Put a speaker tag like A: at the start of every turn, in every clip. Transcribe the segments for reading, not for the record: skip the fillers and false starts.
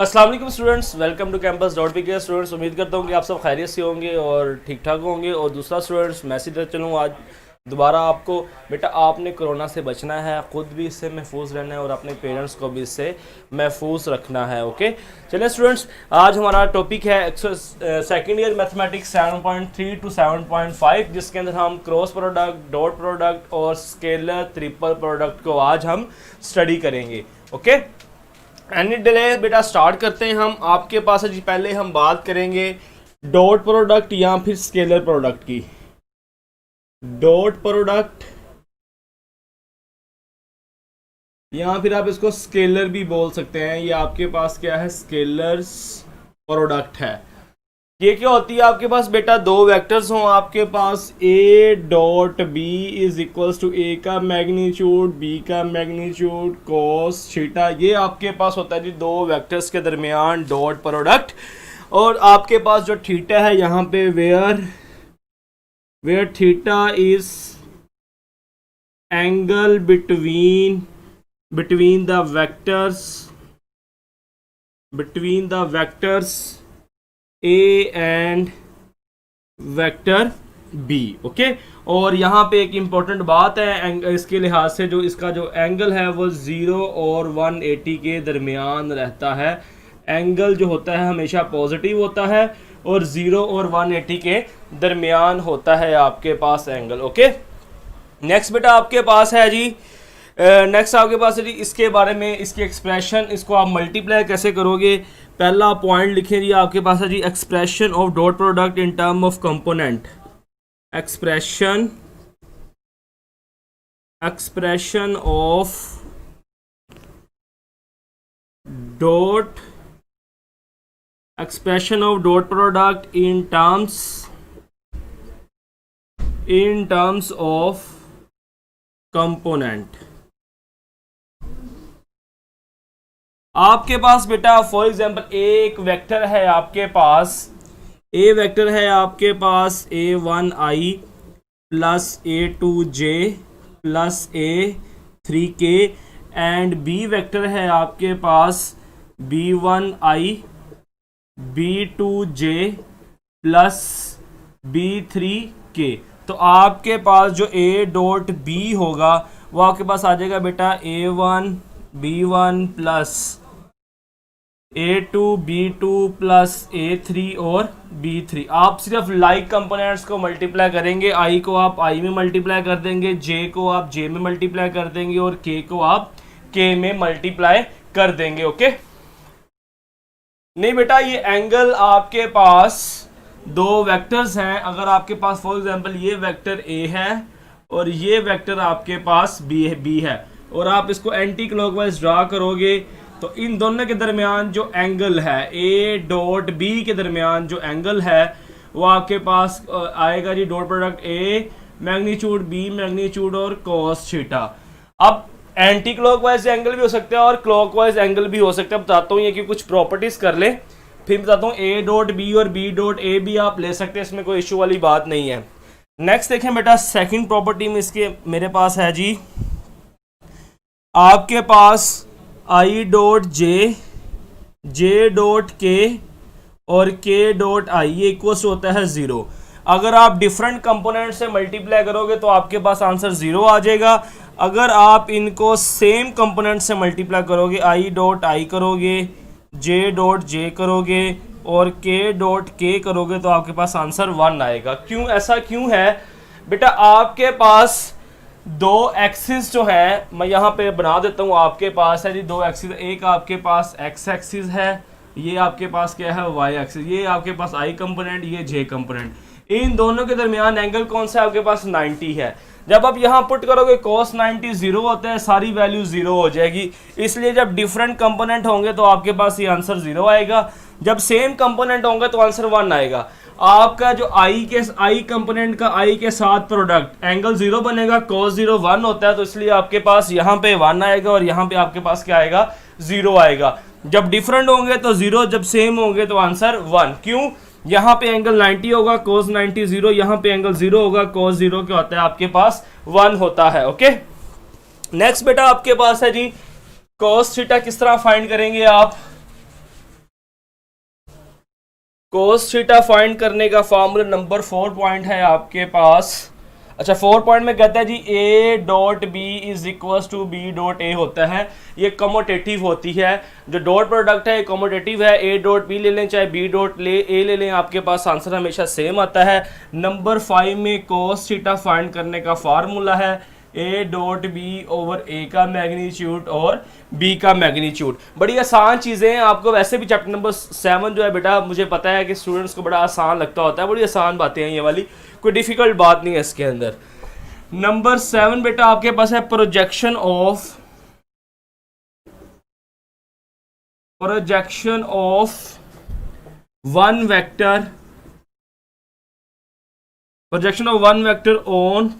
A: अस्सलाम वालेकुम students, welcome to campus dot P K. Students, उम्मीद करता हूँ कि आप सब खैरियत से होंगे और ठीक ठाक होंगे। और दूसरा स्टूडेंट्स, मैसेज देता चलूँ आज दोबारा आपको, बेटा आपने कोरोना से बचना है, ख़ुद भी इससे महफूज रहना है और अपने पेरेंट्स को भी इससे महफूज रखना है। ओके, चलिए स्टूडेंट्स, आज हमारा टॉपिक है सेकेंड ईयर मैथमेटिक्स 7.3 टू 7.5, जिसके अंदर हम क्रॉस प्रोडक्ट, डॉट प्रोडक्ट और स्केलर ट्रिपल प्रोडक्ट को आज हम स्टडी करेंगे। ओके, एनी डिले बेटा स्टार्ट करते हैं हम। आपके पास है जी, पहले हम बात करेंगे डॉट प्रोडक्ट या फिर स्केलर प्रोडक्ट की। डॉट प्रोडक्ट या फिर आप इसको स्केलर भी बोल सकते हैं। ये आपके पास क्या है, स्केलर्स प्रोडक्ट है। ये क्या होती है, आपके पास बेटा दो वेक्टर्स हों, आपके पास a dot B is equals to a का मैग्नीट्यूड b का मैग्नीट्यूड cos थीटा। ये आपके पास होता है जी दो वेक्टर्स के दरमियान डॉट प्रोडक्ट। और आपके पास जो थीटा है यहाँ पे where theta is angle between the vectors A and vector B। Okay, और यहाँ पे एक इम्पॉर्टेंट बात है, इसके लिहाज से जो इसका जो एंगल है वो 0 और 180 के दरमियान रहता है। एंगल जो होता है हमेशा पॉजिटिव होता है और 0 और 180 के दरमियान होता है आपके पास एंगल। ओके, नेक्स्ट बेटा आपके पास है जी, नेक्स्ट आपके पास है जी, इसके बारे में, इसकी एक्सप्रेशन, इसको आप मल्टीप्लाई कैसे करोगे। पहला पॉइंट लिखें जी, आपके पास है जी expression of dot product in term of component. Expression of dot product in terms of component. आपके पास बेटा फॉर एग्जांपल एक वेक्टर है आपके पास, a1i plus a2j plus a3k and b vector है आपके पास b1i b2j प्लस b3k। तो आपके पास जो a डॉट b होगा वो आपके पास आ जाएगा बेटा a1 b1 plus a2 b2 plus a3 और b3। आप सिर्फ लाइक कंपोनेंट्स को मल्टीप्लाई करेंगे, i को आप i में मल्टीप्लाई कर देंगे, j को आप j में मल्टीप्लाई कर देंगे और k को आप k में मल्टीप्लाई कर देंगे। ओके, नहीं बेटा, ये एंगल आपके पास दो वेक्टर्स हैं। अगर आपके पास फॉर एग्जांपल ये वेक्टर a है और ये वेक्टर आपके पास b है और आप इसको एंटी क्लॉकवाइज ड्रा करोगे तो इन दोनों के दरमियान जो एंगल है, a डॉट b के दरमियान जो एंगल है वो आपके पास आएगा जी dot product a magnitude b magnitude और cos थीटा। अब एंटी क्लॉकवाइज एंगल भी हो सकता है और क्लॉकवाइज एंगल भी हो सकता है। बताता हूँ ये कि कुछ प्रॉपर्टीज कर ले, फिर बताता हूँ a डॉट b और b डॉट a भी आप ले सकते हैं, इसमें कोई इशू वाली बात नहीं है। नेक्स्ट देखें बेटा, सेकंड प्रॉपर्टी में इसके मेरे पास है जी, आपके पास i dot j dot k और k डॉट i ये इक्वल होता है 0। अगर आप डिफरेंट कंपोनेंट से मल्टीप्लाई करोगे तो आपके पास आंसर 0 आ जाएगा। अगर आप इनको सेम कंपोनेंट से मल्टीप्लाई करोगे, i डॉट i करोगे, j डॉट j करोगे और k डॉट k करोगे तो आपके पास आंसर 1 आएगा। क्यों, ऐसा क्यों है बेटा, आपके पास दो एक्सिस जो है, मैं यहाँ पे बना देता हूँ, आपके पास है जी दो एक्सिस, एक आपके पास x एक्सिस है, ये आपके पास क्या है y एक्सिस, ये आपके पास i कंपोनेंट, ये j कंपोनेंट। इन दोनों के दरमियान एंगल कौन सा है, आपके पास 90 है। जब आप यहाँ पुट करोगे cos 90 0 होता है, सारी वैल्यू 0 हो जाएगी। इसलिए जब डिफरेंट कंपोनेंट होंगे तो आपके पास ये आंसर 0 आएगा, जब सेम कंपोनेंट होंगे तो आंसर 1 आएगा। आपका जो i कंपोनेंट का i के साथ प्रोडक्ट एंगल 0 बनेगा, cos 0 1 होता है, तो इसलिए आपके पास यहाँ पे 1 आएगा और यहाँ पे आपके पास क्या आएगा, 0 आएगा। जब डिफरेंट होंगे तो 0, जब सेम होंगे तो आंसर 1। क्यों, यहाँ पे एंगल 90 होगा, cos 90 0, यहाँ पे एंगल 0 होगा, cos 0 क्या होता है आपके पास 1 होता है। ओके, नेक्स्ट बेटा आपके पास है जी cos थीटा किस तरह फाइंड करेंगे आप। कोस थीटा फाइंड करने का फॉर्मूला नंबर 4 पॉइंट है आपके पास। अच्छा 4 पॉइंट में कहता है जी A dot B is equal to B dot A होता है, ये कमोटेटिव होती है। जो डॉट प्रोडक्ट है ये कमोटेटिव है, ए डॉट बी ले लें चाहे बी डॉट ए ले लें, आपके पास आंसर हमेशा सेम आता है। नंबर 5 में कोस थीटा फाइंड करने का फार्मूला है A dot B over A का मैग्नीट्यूड और बी का मैग्नीट्यूड। बड़ी आसान चीज़ें हैं, आपको वैसे भी चैप्टर नंबर 7 जो है बेटा मुझे पता है कि स्टूडेंट्स को बड़ा आसान लगता होता है, बड़ी आसान बातें हैं ये वाली, कोई डिफिकल्ट बात नहीं है इसके अंदर। नंबर 7 बेटा आपके पास है projection of one vector on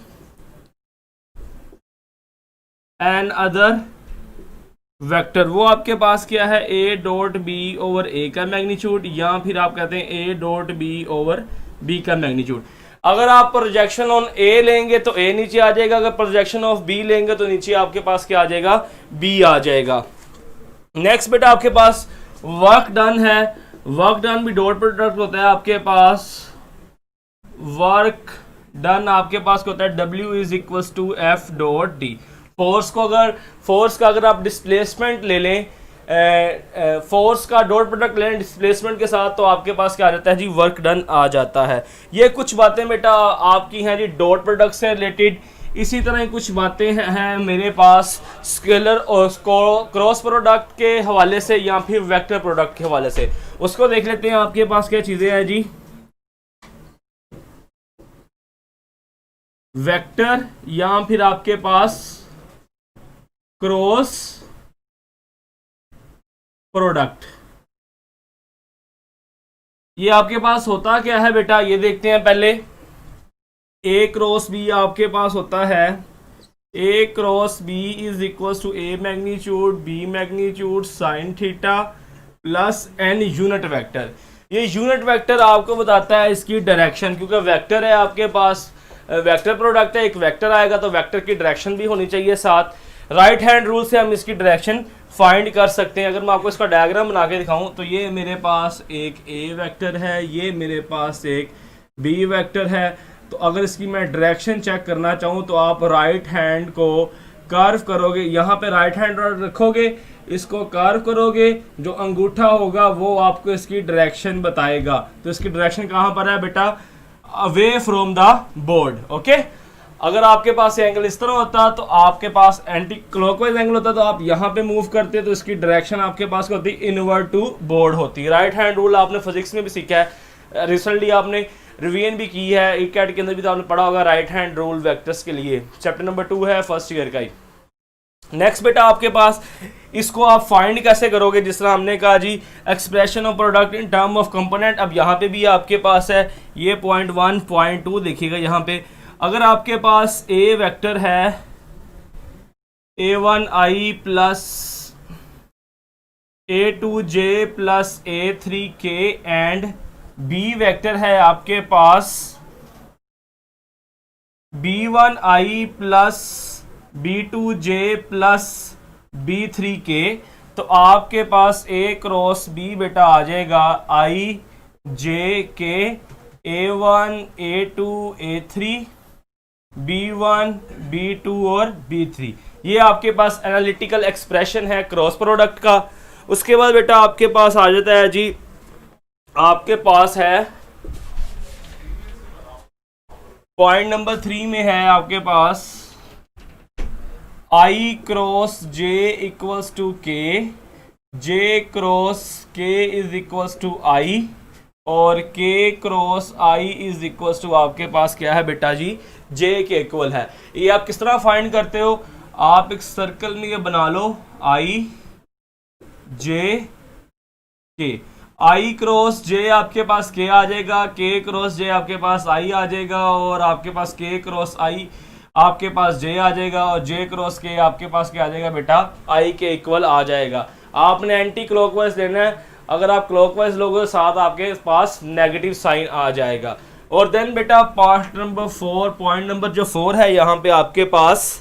A: an other vector. वो आपके पास क्या है A dot B over A का मैग्नीट्यूड, या फिर आप कहते हैं A dot B over B का मैग्नीट्यूड। अगर आप प्रोजेक्शन ऑन ए लेंगे तो ए नीचे आ जाएगा, अगर प्रोजेक्शन ऑफ बी लेंगे तो नीचे आपके पास क्या आ जाएगा, बी आ जाएगा। नेक्स्ट बेटा आपके पास वर्क डन है, वर्क डन भी डॉट प्रोडक्ट होता है आपके पास। वर्क डन आपके पास होता है W is equal to F dot D. Force का अगर आप डिस्प्लेसमेंट ले लें, फोर्स का डॉट प्रोडक्ट लें डिस्प्लेसमेंट के साथ, तो आपके पास क्या आ जाता है जी, वर्क डन आ जाता है। ये कुछ बातें बेटा आपकी हैं जी डॉट प्रोडक्ट से रिलेटेड। इसी तरह कुछ बातें हैं मेरे पास स्केलर और क्रॉस प्रोडक्ट के हवाले से या फिर वेक्टर प्रोडक्ट के हवाले से, उसको देख लेते हैं। आपके पास क्या चीजें हैं जी, वेक्टर या फिर आपके पास क्रॉस प्रोडक्ट। ये आपके पास होता क्या है बेटा, ये देखते हैं पहले। ए क्रॉस बी आपके पास होता है, A cross B is equal to A magnitude B magnitude sine theta plus N unit vector. ये यूनिट वेक्टर आपको बताता है इसकी डायरेक्शन, क्योंकि वेक्टर है आपके पास, वेक्टर प्रोडक्ट है, एक वेक्टर आएगा तो वेक्टर की डायरेक्शन भी होनी चाहिए साथ। राइट हैंड रूल से हम इसकी डायरेक्शन फाइंड कर सकते हैं। अगर मैं आपको इसका डायग्राम बना के दिखाऊं तो ये मेरे पास एक ए वेक्टर है, ये मेरे पास एक बी वेक्टर है। तो अगर इसकी मैं डायरेक्शन चेक करना चाहूं तो आप राइट हैंड को कर्व करोगे, यहाँ पे राइट हैंड रखोगे, इसको कर्व करोगे, जो अंगूठा होगा वो आपको इसकी डायरेक्शन बताएगा। तो इसकी डायरेक्शन कहाँ पर है बेटा, away from the board. Okay, अगर आपके पास एंगल इस तरह होता तो आपके पास एंटी क्लॉकवाइज एंगल होता तो आप यहाँ पे मूव करते, तो इसकी डायरेक्शन आपके पास क्या होती है, इनवर्ट टू बोर्ड होती है। राइट हैंड रूल आपने फिजिक्स में भी सीखा है, रिसेंटली आपने रिवीजन भी की है, ई कैट के अंदर भी तो आपने पढ़ा होगा राइट हैंड रूल वेक्टर्स के लिए, चैप्टर नंबर 2 है फर्स्ट ईयर का ही। नेक्स्ट बेटा आपके पास इसको आप फाइंड कैसे करोगे, जिस तरह हमने कहा जी expression of product in term of component. अब यहाँ पे भी आपके पास है ये पॉइंट 1 पॉइंट 2 देखिएगा यहाँ पे। अगर आपके पास ए वेक्टर है a1i plus a2j plus a3k and B vector है आपके पास b1i plus b2j plus b3k, तो आपके पास a क्रॉस b बेटा आ जाएगा i j k a1 a2 a3 b1 b2 और b3। ये आपके पास एनालिटिकल एक्सप्रेशन है क्रॉस प्रोडक्ट का। उसके बाद बेटा आपके पास आ जाता है जी, आपके पास है पॉइंट नंबर 3 में है आपके पास i cross j equals to k, j cross k is equals to i और k cross i is equals to आपके पास क्या है बेटा जी, j के इक्वल है। ये आप किस तरह फाइंड करते हो, आप एक सर्कल में ये बना लो i j k, i cross j आपके पास k आ जाएगा, k क्रॉस j आपके पास i आ जाएगा और आपके पास k क्रॉस i आपके पास j आ जाएगा और j क्रॉस k आपके पास क्या आ जाएगा बेटा, i के इक्वल आ जाएगा। आपने एंटी क्लॉकवाइज लेना है, अगर आप क्लॉकवाइज लोगे साथ आपके पास नेगेटिव साइन आ जाएगा। और देन बेटा पार्ट नंबर 4, पॉइंट नंबर जो 4 है यहाँ पे आपके पास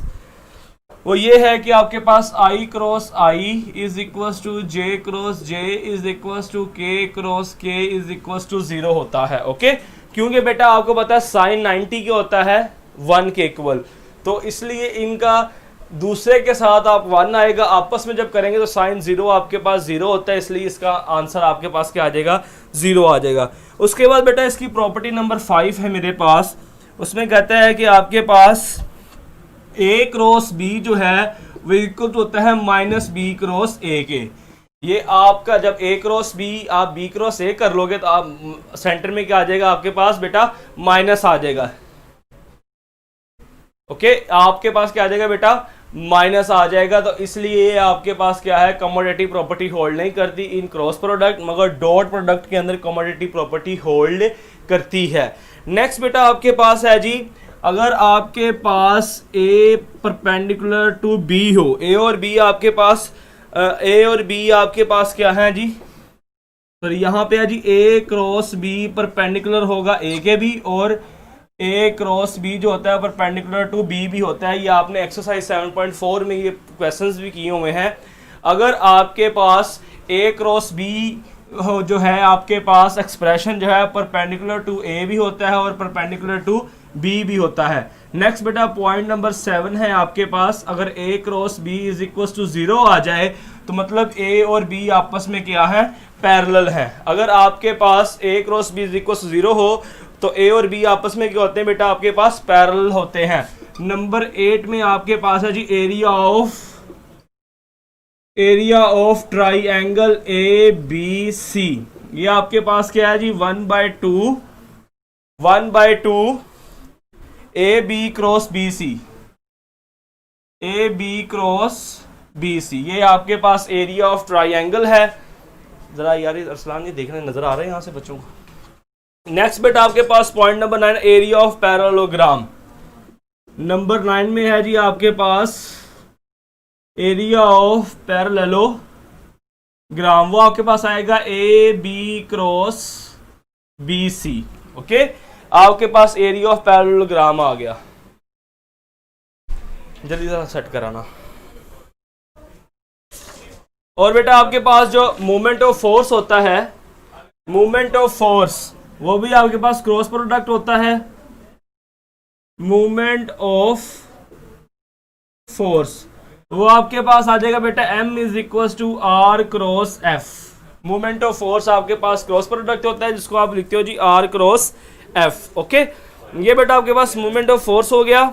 A: वो ये है कि आपके पास I cross I is equals to J cross J is equals to K cross K is equals to 0 होता है। ओके, क्योंकि बेटा आपको पता है साइन 90 क्या होता है 1 के इक्वल, तो इसलिए इनका दूसरे के साथ आप 1 आएगा, आपस में जब करेंगे तो साइन 0 आपके पास 0 होता है, इसलिए इसका आंसर आपके पास क्या आ जाएगा 0 आ जाएगा। उसके बाद बेटा इसकी प्रॉपर्टी नंबर 5 है मेरे पास, उसमें कहता है कि आपके पास A क्रॉस B जो है वो इक्वल होता है माइनस बी क्रॉस A के। ये आपका जब A क्रॉस B आप B क्रॉस A कर लोगे तो आप सेंटर में क्या आ जाएगा आपके पास बेटा माइनस आ जाएगा। ओके, आपके पास क्या आ जाएगा बेटा माइनस आ जाएगा, तो इसलिए आपके पास क्या है कमोडिटी प्रॉपर्टी होल्ड नहीं करती इन क्रॉस प्रोडक्ट, मगर डॉट प्रोडक्ट के अंदर कमोडिटी प्रॉपर्टी होल्ड करती है। नेक्स्ट बेटा आपके पास है जी, अगर आपके पास A परपेंडिकुलर टू B हो, A और B आपके पास आपके पास क्या है जी, तो यहाँ पे है जी A क्रॉस B परपेंडिकुलर होगा A के भी, और A क्रॉस B जो होता है परपेंडिकुलर टू B भी होता है। ये आपने एक्सरसाइज 7.4 में ये क्वेश्चंस भी किए हुए हैं। अगर आपके पास A क्रॉस B जो है आपके पास एक्सप्रेशन जो है परपेंडिकुलर टू A भी होता है और परपेंडिकुलर टू B भी होता है। नेक्स्ट बेटा पॉइंट नंबर 7 है आपके पास, अगर A cross B is equal to 0 आ जाए तो मतलब A और B आपस में क्या है पैरेलल है। अगर आपके पास A cross B is equal to 0 हो तो A और B आपस में क्या होते हैं बेटा आपके पास पैरेलल होते हैं। नंबर 8 में आपके पास है जी एरिया ऑफ ट्राइंगल ABC। ये आपके पास क्या है जी 1/2 AB cross BC, AB cross BC, ये आपके पास एरिया ऑफ ट्राइंगल है। जरा यार अरसलान ये देखने नजर आ रहे हैं यहाँ से बच्चों को। नेक्स्ट बेटा आपके पास point number 9 area of parallelogram. Number 9 में है जी आपके पास एरिया ऑफ पैरेललोग्राम, वो आपके पास आएगा AB क्रॉस BC। ओके, आपके पास एरिया ऑफ पैरेललोग्राम आ गया। जल्दी से सेट कराना। और बेटा आपके पास जो मोमेंट ऑफ फोर्स होता है, मोमेंट ऑफ फोर्स वो भी आपके पास क्रॉस प्रोडक्ट होता है। मोमेंट ऑफ फोर्स वो आपके पास आ जाएगा बेटा M is equal to R cross F। Moment of force आपके पास क्रॉस प्रोडक्ट होता है जिसको आप लिखते हो जी R क्रॉस F। ओके, ये बेटा आपके पास मोमेंट ऑफ फोर्स हो गया।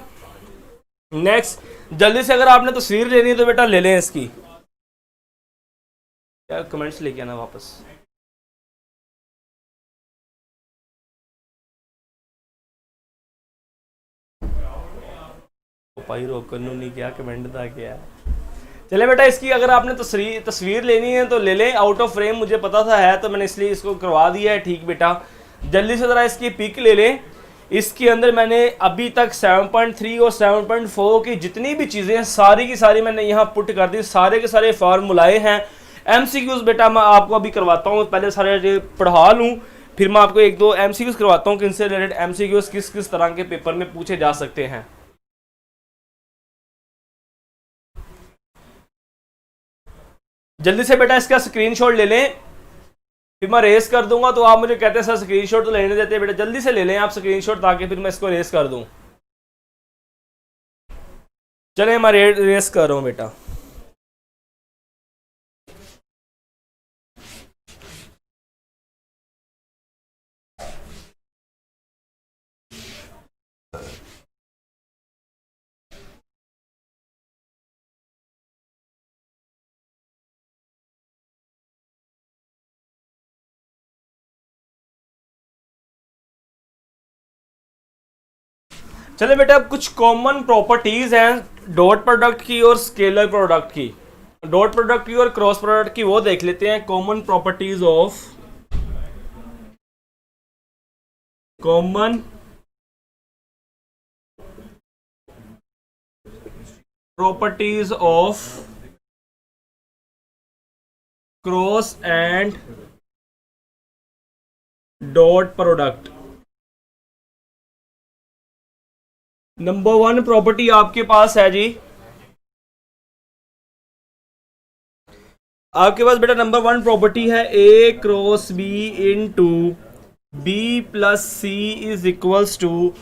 A: नेक्स्ट जल्दी से अगर आपने तस्वीर लेनी है तो बेटा ले लें इसकी, क्या कमेंट्स लेके आना वापस। नहीं क्या कमेंट था क्या। चले बेटा इसकी अगर आपने तस्वीर लेनी है तो ले लें, आउट ऑफ फ्रेम मुझे पता था है तो मैंने इसलिए इसको करवा दिया है। ठीक बेटा, जल्दी से ज़रा इसकी पिक ले लें। इसके अंदर मैंने अभी तक 7.3 और 7.4 की जितनी भी चीज़ें सारी की सारी मैंने यहाँ पुट कर दी, सारे के सारे फार्मूलाए हैं। MCQs बेटा मैं आपको अभी करवाता हूँ, पहले सारे पढ़ा लूँ फिर मैं आपको 1-2 MCQs करवाता हूँ कि इनसे रिलेटेड MCQs किस किस तरह के पेपर में पूछे जा सकते हैं। जल्दी से बेटा इसका स्क्रीनशॉट ले लें, फिर मैं रेस कर दूंगा। तो आप मुझे कहते हैं सर स्क्रीनशॉट तो लेने देते हैं, बेटा जल्दी से ले लें आप स्क्रीनशॉट ताकि फिर मैं इसको रेस कर दूं। चले मैं रेस कर रहा हूं बेटा। चले बेटा अब कुछ कॉमन प्रॉपर्टीज हैं डॉट प्रोडक्ट की और स्केलर प्रोडक्ट की। डॉट प्रोडक्ट की और क्रॉस प्रोडक्ट की वो देख लेते हैं। Common properties of cross and dot product. Number 1 property आपके पास है जी आपके पास बेटा नंबर 1 प्रॉपर्टी है A cross B into B plus C is equals to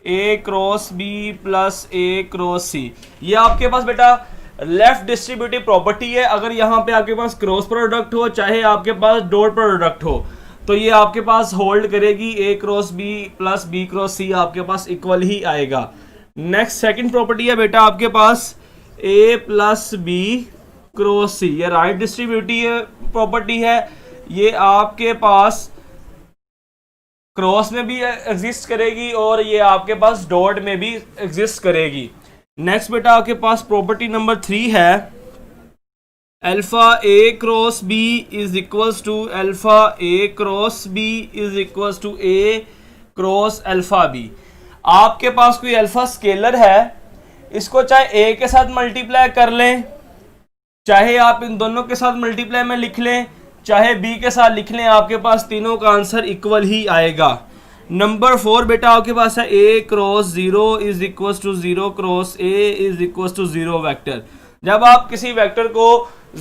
A: A cross B plus A cross C. ये आपके पास बेटा लेफ्ट डिस्ट्रीब्यूटिव प्रॉपर्टी है। अगर यहाँ पे आपके पास क्रॉस प्रोडक्ट हो चाहे आपके पास डॉट प्रोडक्ट हो तो ये आपके पास होल्ड करेगी, A cross B plus B cross C आपके पास इक्वल ही आएगा। नेक्स्ट सेकंड प्रॉपर्टी है बेटा आपके पास ए प्लस बी क्रॉस सी, ये राइट डिस्ट्रीब्यूटिव प्रॉपर्टी है। ये आपके पास क्रॉस में भी एग्जिस्ट करेगी और ये आपके पास डॉट में भी एग्जिस्ट करेगी। नेक्स्ट बेटा आपके पास प्रॉपर्टी नंबर 3 है alpha A cross B is equals to alpha A cross B is equals to A cross alpha B. आपके पास कोई अल्फा स्केलर है, इसको चाहे ए के साथ मल्टीप्लाई कर लें, चाहे आप इन दोनों के साथ मल्टीप्लाई में लिख लें, चाहे बी के साथ लिख लें, आपके पास तीनों का आंसर इक्वल ही आएगा। नंबर 4 बेटा आपके पास है A cross 0 is equal to 0 cross A is equal to 0 vector. जब आप किसी वेक्टर को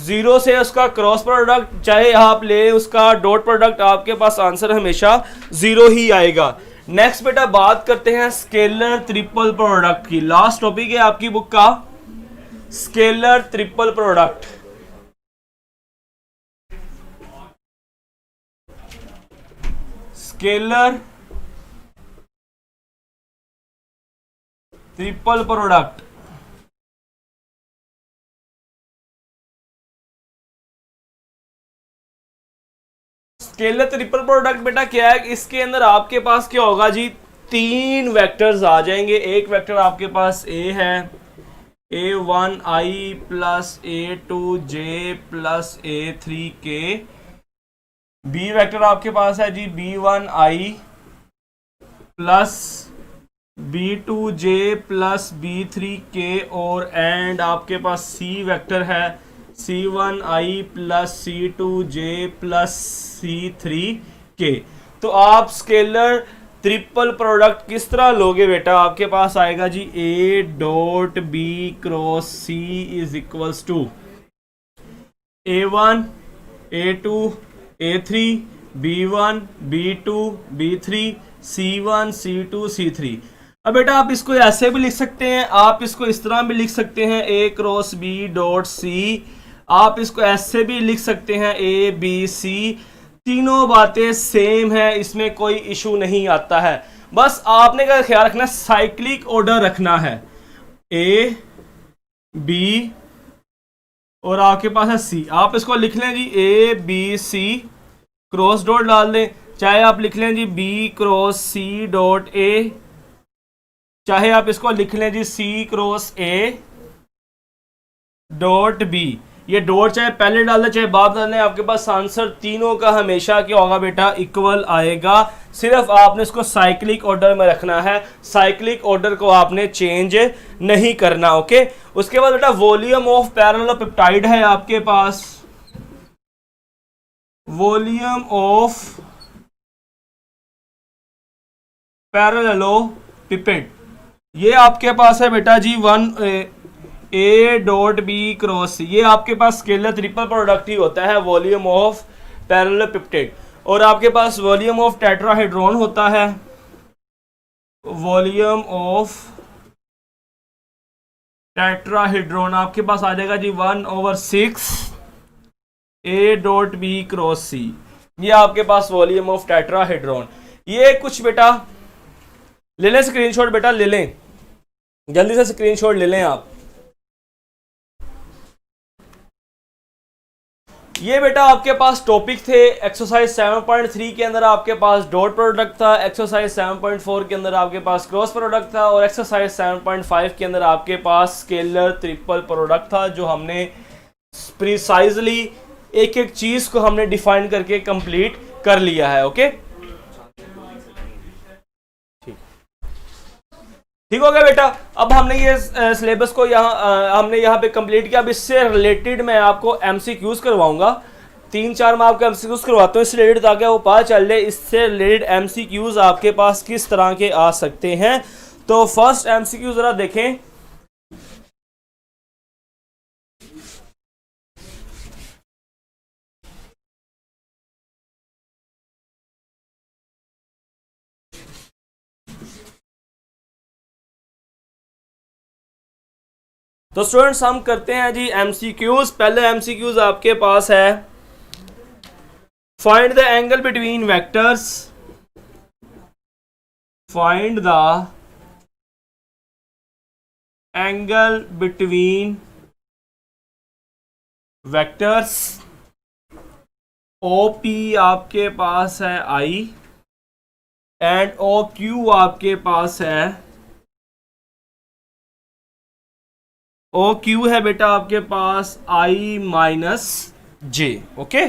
A: 0 से उसका क्रॉस प्रोडक्ट चाहे आप ले उसका डॉट प्रोडक्ट, आपके पास आंसर हमेशा 0 ही आएगा। नेक्स्ट बेटा बात करते हैं स्केलर ट्रिपल प्रोडक्ट की। लास्ट टॉपिक है आपकी बुक का scalar triple product. Scalar triple product scalar triple product बेटा क्या है, इसके अंदर आपके पास क्या होगा जी, 3 वेक्टर्स आ जाएंगे। एक वेक्टर आपके पास ए है, a1i plus a2j plus a3k। B vector आपके पास है जी b1i plus b2j plus b3k और एंड आपके पास सी वेक्टर है c1i plus c2j plus c3k। तो आप स्केलर ट्रिपल प्रोडक्ट किस तरह लोगे बेटा, आपके पास आएगा जी a dot b cross c is equals to a1 a2 a3 b1 b2 b3 c1 c2 c3। अब बेटा आप इसको ऐसे भी लिख सकते हैं, आप इसको इस तरह भी लिख सकते हैं a cross b dot c, आप इसको ऐसे भी लिख सकते हैं a b c। तीनों बातें सेम है, इसमें कोई इशू नहीं आता है। बस आपने का ख्याल रखना साइक्लिक ऑर्डर रखना है, ए बी और आपके पास है सी। आप इसको लिख लें जी A B C cross dot डाल दें, चाहे आप लिख लें जी B cross C dot A, चाहे आप इसको लिख लें जी C cross A dot B. ये डॉट चाहे पहले डाल दें चाहे बाद डाल दें, आपके पास आंसर तीनों का हमेशा क्या होगा बेटा, इक्वल आएगा। सिर्फ आपने इसको साइक्लिक ऑर्डर में रखना है, साइक्लिक ऑर्डर को आपने चेंज नहीं करना। ओके, उसके बाद बेटा वॉल्यूम ऑफ पैरेललोपेप्टाइड है आपके पास, वॉल्यूम ऑफ पैरेललोपेप्टाइड ये आपके पास है बेटा जी 1 ए डॉट बी क्रॉस सी। ये आपके पास स्केलर ट्रिपल प्रोडक्ट ही होता है, वॉल्यूम ऑफ पैरेललोपेप्टाइड। और आपके पास वॉल्यूम ऑफ टेट्राहेड्रॉन होता है, वॉल्यूम ऑफ टेट्राहेड्रॉन आपके पास आ जाएगा जी 1/6 ए डॉट बी क्रॉस सी। ये आपके पास वॉल्यूम ऑफ टेट्राहेड्रॉन। ये कुछ बेटा ले लें स्क्रीनशॉट, बेटा ले लें, जल्दी से स्क्रीनशॉट ले लें आप। ये बेटा आपके पास टॉपिक थे। एक्सरसाइज 7.3 के अंदर आपके पास डॉट प्रोडक्ट था, एक्सरसाइज 7.4 के अंदर आपके पास क्रॉस प्रोडक्ट था और एक्सरसाइज 7.5 के अंदर आपके पास स्केलर ट्रिपल प्रोडक्ट था, जो हमने प्रिसाइजली एक एक चीज को हमने डिफाइन करके कंप्लीट कर लिया है। ओके, ठीक हो गया बेटा। अब हमने ये सिलेबस को हमने यहाँ पे कंप्लीट किया। अब इससे रिलेटेड मैं आपको एमसीक्यूज करवाऊंगा, 3-4 मैं आपको एमसीक्यूज करवाता हूँ इससे रिलेटेड, ताकि वो पता चल जाए इससे रिलेटेड एमसीक्यूज आपके पास किस तरह के आ सकते हैं। तो फर्स्ट एमसीक्यू जरा देखें। तो स्टूडेंट्स हम करते हैं जी एमसीक्यूज। पहले एमसीक्यूज आपके पास है, find the angle between vectors, find the angle between vectors. OP आपके पास है I एंड OQ आपके पास है, OQ है बेटा आपके पास I माइनस J। ओके,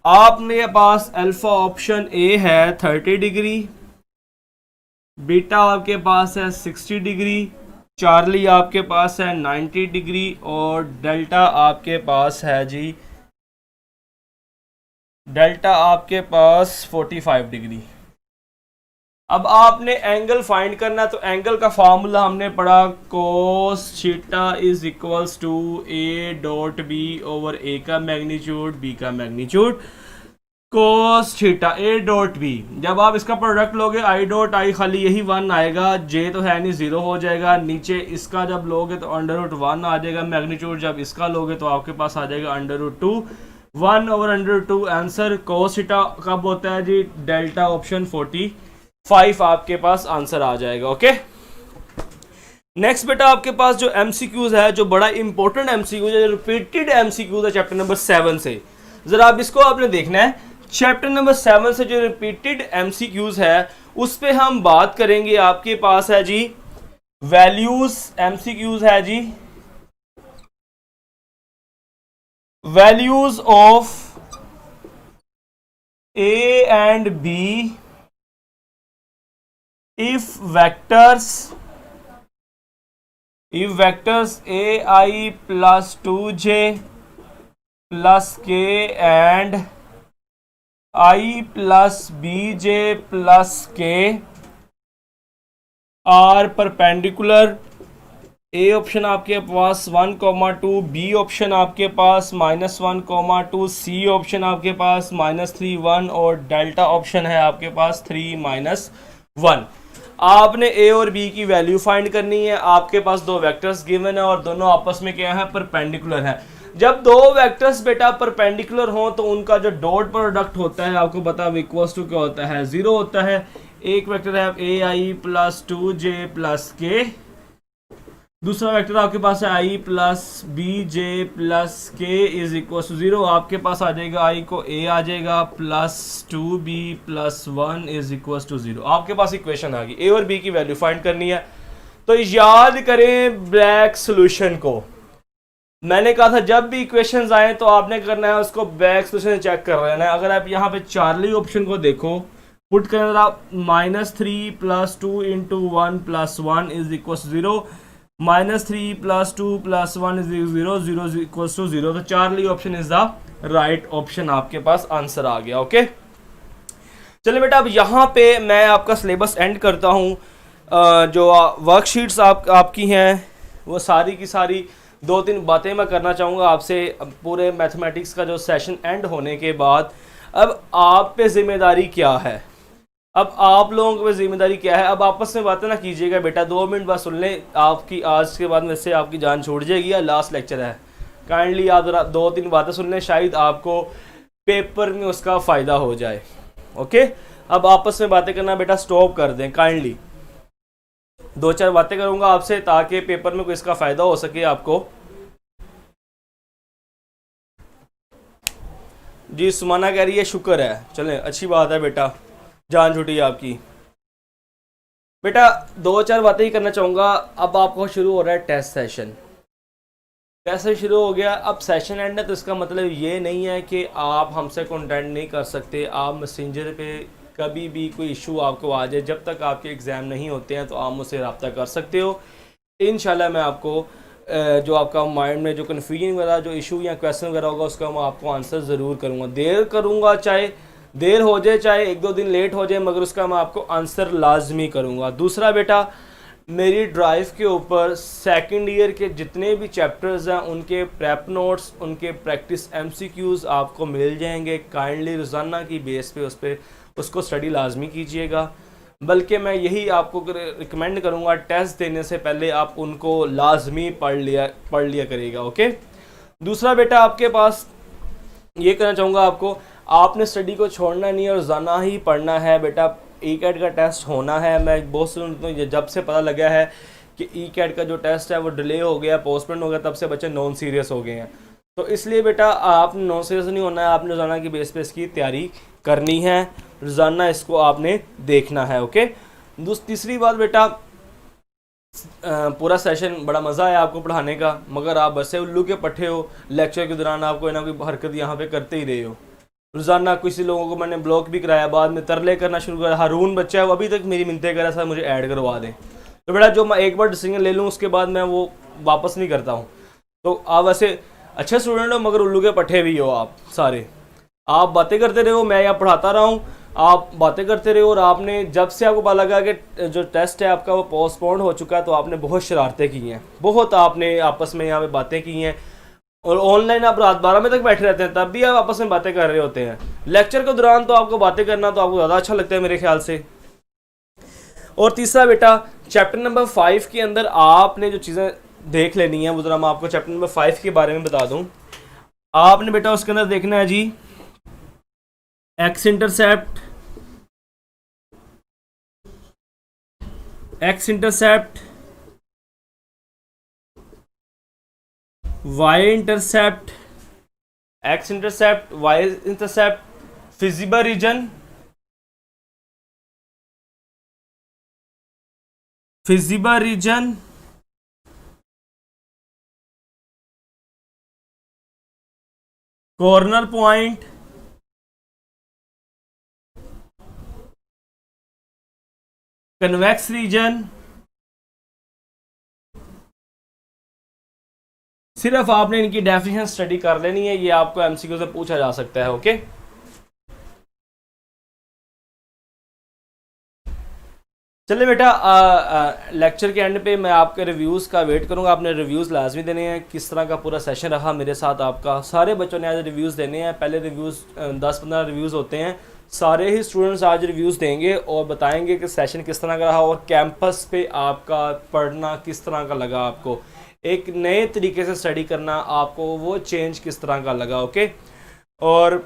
A: आपके पास अल्फा ऑप्शन A है 30 डिग्री, बीटा आपके पास है 60 डिग्री, चार्ली आपके पास है 90 डिग्री और डेल्टा आपके पास है जी, डेल्टा आपके पास 45 डिग्री। अब आपने एंगल फाइंड करना, तो एंगल का फार्मूला हमने पढ़ा, cos theta is equals to A dot B over A का मैग्नीट्यूड बी का magnitude, cos theta A dot B. जब आप इसका प्रोडक्ट लोगे आई डॉट आई खाली यही 1 आएगा, जे तो है नहीं 0 हो जाएगा, नीचे इसका जब लोगे तो √1 आ जाएगा, मैग्नीट्यूड जब इसका लोगे तो आपके पास आ जाएगा √2, 1 ओवर √2 आंसर। कोस थीटा कब होता है जी, डेल्टा ऑप्शन 45 आपके पास आंसर आ जाएगा। ओके, नेक्स्ट बेटा आपके पास जो एमसीक्यूज है, जो बड़ा इंपॉर्टेंट एमसीक्यूज है, रिपीटेड एमसीक्यूज है चैप्टर नंबर 7 से, जरा आप इसको आपने देखना है। चैप्टर नंबर 7 से जो रिपीटेड एमसीक्यूज है उस पे हम बात करेंगे। आपके पास है जी वैल्यूज, एमसीक्यूज है जी values of A and B if vectors ai plus 2j plus k and I plus bj plus k are perpendicular, A option आपके पास 1,2, बी ऑप्शन आपके पास -1,2, सी ऑप्शन आपके पास -3, 1 और डेल्टा ऑप्शन है आपके पास 3, -1। आपने ए और बी की वैल्यू फाइंड करनी है। आपके पास दो वेक्टर्स गिवन है और दोनों आपस में क्या है, परपेंडिकुलर है। जब दो वेक्टर्स बेटा परपेंडिकुलर हो तो उनका जो डॉट प्रोडक्ट होता है आपको पता है इक्वल्स टू क्या होता है, 0 होता है। एक वेक्टर है ए आई प्लस 2j प्लस के, दूसरा वेक्टर आपके पास है आई प्लस बी जे प्लस के इज इक्वल टू 0। आपके पास आ जाएगा आई को ए आ जाएगा plus 2b plus 1 is equal to 0। आपके पास इक्वेशन आ गई, ए और बी की वैल्यू फाइंड करनी है। तो याद करें ब्लैक सोल्यूशन को, मैंने कहा था जब भी इक्वेशंस आए तो आपने करना है उसको ब्लैक सोल्यूशन चेक कर लेना है। अगर आप यहाँ पे चार्ली ऑप्शन को देखो, पुट करें आप -3 plus 2 into 1 plus 1 is equal to 0, -3 plus 2 plus 1 is 0, 0 is equal to 0। तो Charlie option is the right option, आपके पास आंसर आ गया। ओके, चलिए बेटा अब यहाँ पे मैं आपका सिलेबस एंड करता हूँ। जो वर्कशीट्स आपकी हैं वो सारी की सारी 2-3 बातें मैं करना चाहूँगा आपसे पूरे मैथमेटिक्स का जो सेशन एंड होने के बाद। अब आप पे जिम्मेदारी क्या है, अब आप लोगों की जिम्मेदारी क्या है, अब आपस में बातें ना कीजिएगा बेटा, 2 मिनट बस सुन लें, आपकी आज के बाद में से आपकी जान छूट जाएगी या लास्ट लेक्चर है। काइंडली आप जरा 2-3 बातें सुन लें, शायद आपको पेपर में उसका फ़ायदा हो जाए। ओके, अब आपस में बातें करना बेटा स्टॉप कर दें काइंडली। 2-4 बातें करूंगा आपसे ताकि पेपर में कोई इसका फ़ायदा हो सके आपको। जी सुमाना कह रही है शुक्र है, चलें अच्छी बात है बेटा, जान छुटी आपकी। बेटा 2-4 बातें ही करना चाहूँगा। अब आपको शुरू हो रहा है टेस्ट सेशन, टेस्ट शुरू हो गया, अब सेशन एंड है तो इसका मतलब ये नहीं है कि आप हमसे कॉन्टेक्ट नहीं कर सकते। आप मैसेंजर पे कभी भी कोई इशू आपको आ जाए, जब तक आपके एग्ज़ाम नहीं होते हैं तो आप मुझसे रब्ता कर सकते हो। इंशाल्लाह मैं आपको जो आपका माइंड में जो कन्फ्यूजन वगैरह जो इशू या क्वेश्चन वगैरह होगा उसका मैं आपको आंसर ज़रूर करूँगा। देर करूँगा, चाहे देर हो जाए, चाहे 1-2 दिन लेट हो जाए, मगर उसका मैं आपको आंसर लाजमी करूँगा। दूसरा बेटा, मेरी ड्राइव के ऊपर सेकंड ईयर के जितने भी चैप्टर्स हैं उनके प्रेप नोट्स, उनके प्रैक्टिस एमसीक्यूज़ आपको मिल जाएंगे। काइंडली रोज़ाना की बेस पे उसको स्टडी लाजमी कीजिएगा। बल्कि मैं यही आपको रिकमेंड करूँगा, टेस्ट देने से पहले आप उनको लाजमी पढ़ लिया करिएगा। ओके। दूसरा बेटा आपके पास ये कहना चाहूँगा आपको, आपने स्टडी को छोड़ना नहीं और रोज़ाना ही पढ़ना है बेटा। ई कैट का टेस्ट होना है। मैं बहुत सुनता हूँ जब से पता लगा है कि ई कैट का जो टेस्ट है वो डिले हो गया, पोस्टपोन हो गया, तब से बच्चे नॉन सीरियस हो गए हैं। तो इसलिए बेटा आपने नॉन सीरियस नहीं होना है, आपने रोज़ाना की बेस पे इसकी तैयारी करनी है, रोज़ाना इसको आपने देखना है। ओके। तीसरी बात बेटा, पूरा सेशन बड़ा मज़ा आया आपको पढ़ाने का, मगर आप बस उल्लू के पट्टे हो, लेक्चर के दौरान आप कोई ना कोई हरकत यहाँ पे करते ही रहे हो। रोज़ाना किसी लोगों को मैंने ब्लॉक भी कराया, बाद में तरले करना शुरू करा। हारून बच्चा है वो अभी तक मेरी मिन्नतें कर रहा था मुझे ऐड करवा दें। तो बेटा जो मैं एक बार डिसीजन ले लूँ उसके बाद मैं वो वापस नहीं करता हूँ। तो आप वैसे अच्छे स्टूडेंट हो मगर उल्लू के पट्टे भी हो आप सारे। आप बातें करते रहो, मैं यहाँ पढ़ाता रहा हूँ, आप बातें करते रहो। और आपने जब से आपको पता लगा कि जो टेस्ट है आपका वो पोस्टपोन हो चुका है, तो आपने बहुत शरारतें की हैं, बहुत आपने आपस में यहाँ पे बातें की हैं। और ऑनलाइन आप रात 12 बजे तक बैठे रहते हैं, तब भी आप आपस में बातें कर रहे होते हैं। लेक्चर के दौरान तो आपको बातें करना तो आपको ज़्यादा अच्छा लगता है मेरे ख्याल से। और तीसरा बेटा, चैप्टर नंबर 5 के अंदर आपने जो चीज़ें देख लेनी है वो ज़रा मैं आपको चैप्टर नंबर 5 के बारे में बता दूँ। आपने बेटा उसके अंदर देखना है जी, x intercept, y intercept, x intercept, y intercept, feasible region, corner point, convex region. सिर्फ आपने इनकी डेफिनेशन स्टडी कर लेनी है, ये आपको एमसीक्यू से पूछा जा सकता है। ओके। चलिए बेटा, लेक्चर के एंड पे मैं आपके रिव्यूज़ का वेट करूंगा। आपने रिव्यूज़ लाजमी देने हैं, किस तरह का पूरा सेशन रहा मेरे साथ आपका। सारे बच्चों ने आज रिव्यूज़ देने हैं। पहले रिव्यूज़ 10-15 रिव्यूज़ होते हैं, सारे ही स्टूडेंट्स आज रिव्यूज़ देंगे और बताएंगे कि सेशन किस तरह का रहा और कैंपस पे आपका पढ़ना किस तरह का लगा, आपको एक नए तरीके से स्टडी करना आपको वो चेंज किस तरह का लगा। ओके। और